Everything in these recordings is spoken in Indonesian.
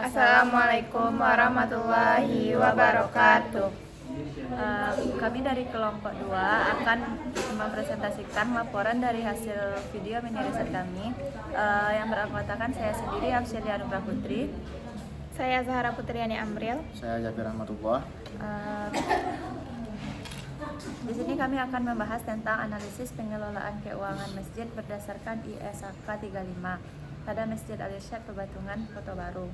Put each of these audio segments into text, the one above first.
Assalamualaikum warahmatullahi wabarakatuh. Kami dari kelompok 2 akan mempresentasikan laporan dari hasil video mini riset kami yang beranggotakan saya sendiri, Afsyelia Anugrah Putri. Saya Zahra Putriani Amril. Saya Jabir Rahmatullah. Di sini kami akan membahas tentang analisis pengelolaan keuangan masjid berdasarkan ISAK 35 pada Masjid Al-Irsyad Pebatungan, Kota Baru.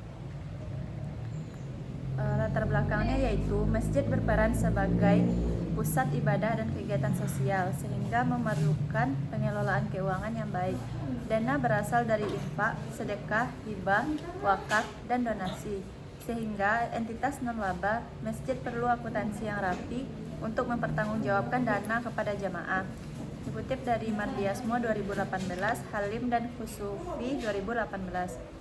Latar belakangnya yaitu masjid berperan sebagai pusat ibadah dan kegiatan sosial sehingga memerlukan pengelolaan keuangan yang baik. Dana berasal dari infak, sedekah, hibah, wakaf, dan donasi. Sehingga entitas non-laba masjid perlu akuntansi yang rapi untuk mempertanggungjawabkan dana kepada jamaah. Dikutip dari Mardiasmo 2018, Halim dan Khusufi 2018.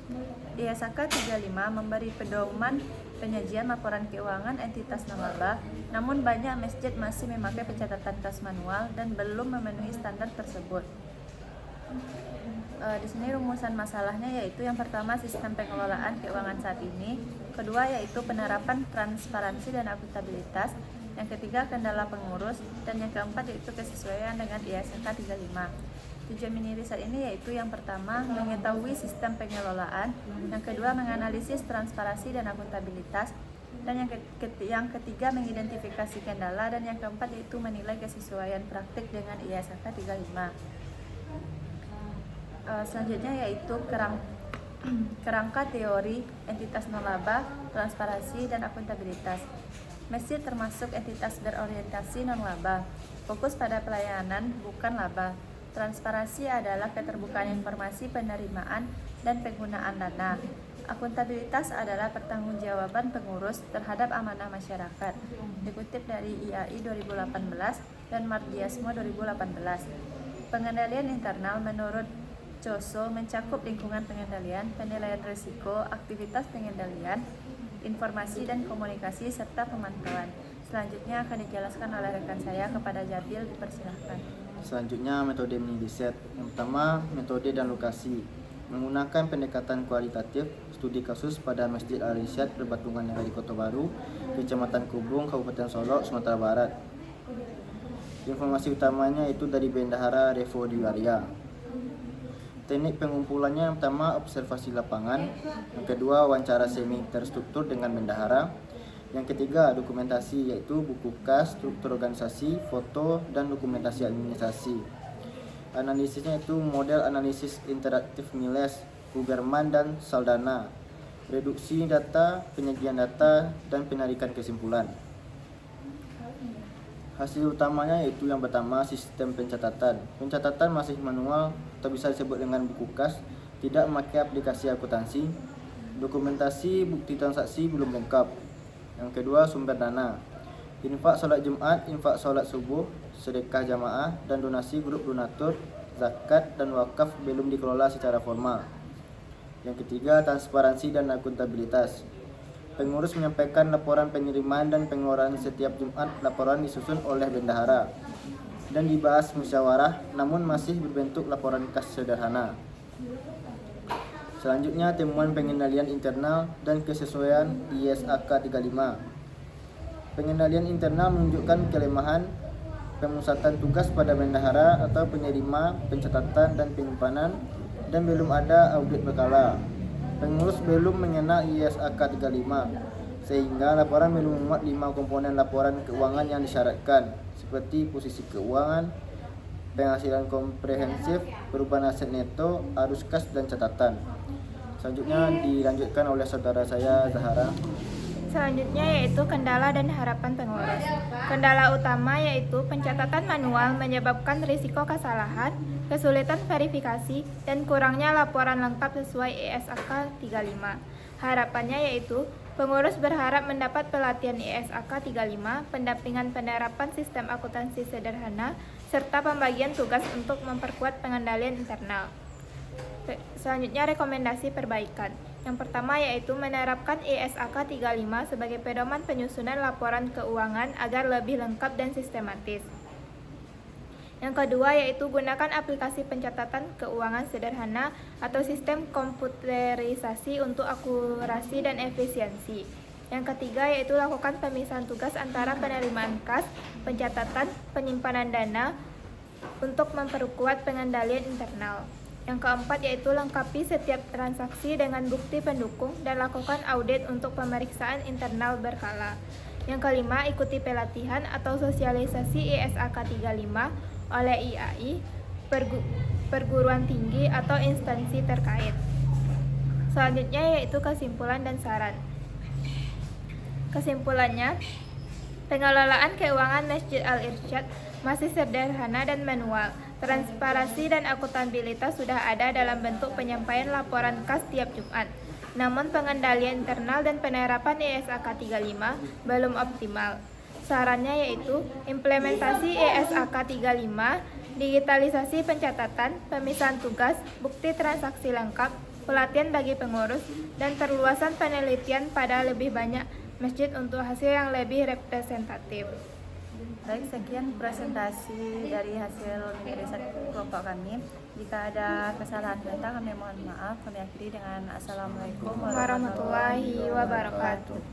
ISAK 35 memberi pedoman penyajian laporan keuangan entitas non-laba, namun banyak masjid masih memakai pencatatan kas manual dan belum memenuhi standar tersebut. Di sini rumusan masalahnya yaitu yang pertama sistem pengelolaan keuangan saat ini, kedua yaitu penerapan transparansi dan akuntabilitas, yang ketiga kendala pengurus, dan yang keempat yaitu kesesuaian dengan ISAK 35. Tujuan mini riset ini yaitu yang pertama mengetahui sistem pengelolaan, yang kedua menganalisis transparansi dan akuntabilitas, dan yang ketiga mengidentifikasi kendala, dan yang keempat yaitu menilai kesesuaian praktik dengan ISAK 35. Selanjutnya yaitu kerangka teori entitas non-laba, transparansi, dan akuntabilitas. Masjid termasuk entitas berorientasi non-laba, fokus pada pelayanan bukan laba. Transparansi adalah keterbukaan informasi penerimaan dan penggunaan dana. Akuntabilitas adalah pertanggungjawaban pengurus terhadap amanah masyarakat. Dikutip dari IAI 2018 dan Mardiasmo 2018. Pengendalian internal menurut COSO mencakup lingkungan pengendalian, penilaian risiko, aktivitas pengendalian, informasi dan komunikasi, serta pemantauan. Selanjutnya akan dijelaskan oleh rekan saya kepada Jabil, dipersilahkan. Selanjutnya metode mini riset. Yang pertama, metode dan lokasi. Menggunakan pendekatan kualitatif, studi kasus pada Masjid Al-Irsyad Pebatungan Negari Kota Baru, Kecamatan Kubung, Kabupaten Solok, Sumatera Barat. Informasi utamanya itu dari Bendahara Revo Diwaria. Teknik pengumpulannya yang pertama observasi lapangan, yang kedua wawancara semi terstruktur dengan bendahara, yang ketiga dokumentasi yaitu buku kas, struktur organisasi, foto, dan dokumentasi administrasi. Analisisnya itu model analisis interaktif Miles, Kugerman, dan Saldana, reduksi data, penyajian data, dan penarikan kesimpulan. Hasil utamanya yaitu yang pertama sistem pencatatan. Pencatatan masih manual atau bisa disebut dengan buku kas, tidak memakai aplikasi akuntansi. Dokumentasi bukti transaksi belum lengkap. Yang kedua sumber dana. Infak sholat Jumat, infak sholat subuh, sedekah jamaah, dan donasi grup donatur, zakat, dan wakaf belum dikelola secara formal. Yang ketiga transparansi dan akuntabilitas. Pengurus menyampaikan laporan penerimaan dan pengeluaran setiap Jumat. Laporan disusun oleh bendahara dan dibahas musyawarah, namun masih berbentuk laporan kas sederhana. Selanjutnya temuan pengendalian internal dan kesesuaian ISAK 35. Pengendalian internal menunjukkan kelemahan pemusatan tugas pada bendahara atau penerima pencatatan dan penyimpanan, dan belum ada audit berkala. Pengurus belum mengenal ISAK 35, sehingga laporan belum memuat 5 komponen laporan keuangan yang disyaratkan, seperti posisi keuangan, penghasilan komprehensif, perubahan aset neto, arus kas, dan catatan. Selanjutnya dilanjutkan oleh saudara saya Zahara. Selanjutnya yaitu kendala dan harapan pengurus. Kendala utama yaitu pencatatan manual menyebabkan risiko kesalahan, kesulitan verifikasi, dan kurangnya laporan lengkap sesuai ISAK 35. Harapannya yaitu pengurus berharap mendapat pelatihan ISAK 35, pendampingan penerapan sistem akuntansi sederhana, serta pembagian tugas untuk memperkuat pengendalian internal. Selanjutnya rekomendasi perbaikan. Yang pertama yaitu menerapkan ISAK 35 sebagai pedoman penyusunan laporan keuangan agar lebih lengkap dan sistematis. Yang kedua yaitu gunakan aplikasi pencatatan keuangan sederhana atau sistem komputerisasi untuk akurasi dan efisiensi. Yang ketiga yaitu lakukan pemisahan tugas antara penerimaan kas, pencatatan, penyimpanan dana untuk memperkuat pengendalian internal. Yang keempat yaitu lengkapi setiap transaksi dengan bukti pendukung dan lakukan audit untuk pemeriksaan internal berkala. Yang kelima, ikuti pelatihan atau sosialisasi ISAK 35 oleh IAI, perguruan tinggi atau instansi terkait. Selanjutnya yaitu kesimpulan dan saran. Kesimpulannya, pengelolaan keuangan Masjid Al-Irsyad masih sederhana dan manual. Transparansi dan akuntabilitas sudah ada dalam bentuk penyampaian laporan kas tiap Jumat. Namun pengendalian internal dan penerapan ISAK 35 belum optimal. Sarannya yaitu implementasi ISAK 35, digitalisasi pencatatan, pemisahan tugas, bukti transaksi lengkap, pelatihan bagi pengurus, dan perluasan penelitian pada lebih banyak masjid untuk hasil yang lebih representatif. Baik, sekian presentasi dari hasil riset kelompok kami. Jika ada kesalahan kata, kami mohon maaf. Kami akhiri dengan Assalamualaikum Warahmatullahi wabarakatuh.